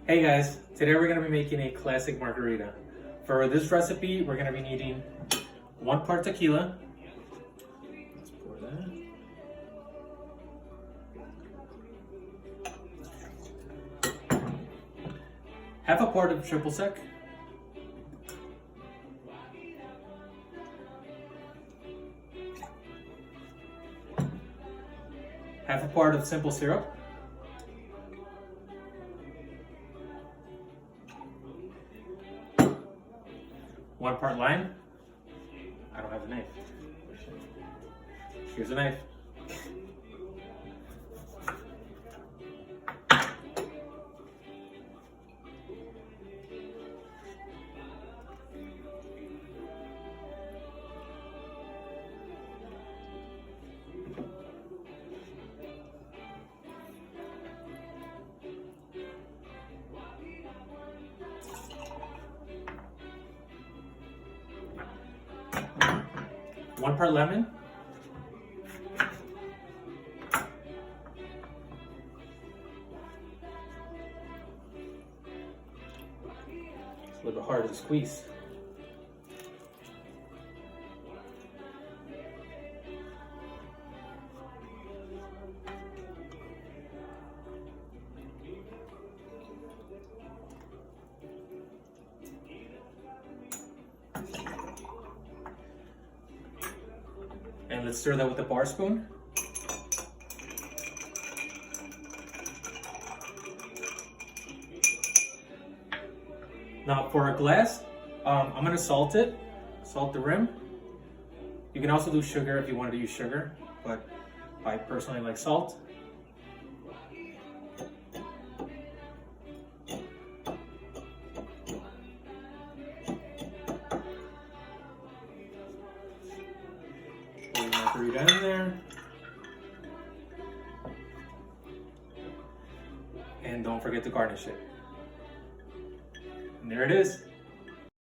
Hey guys, today we're going to be making a classic margarita. For this recipe, we're going to be needing 1 part tequila. Let's pour that. Half a part of triple sec. Half a part of simple syrup. One part lime. I don't have a knife. Here's a knife. One part lemon. It's a little bit harder to squeeze. And let's stir that with a bar spoon. Now for a glass, I'm gonna salt it, salt the rim. You can also do sugar if you wanted to use sugar, but I personally like salt. Margarita in there. And don't forget to garnish it. And there it is.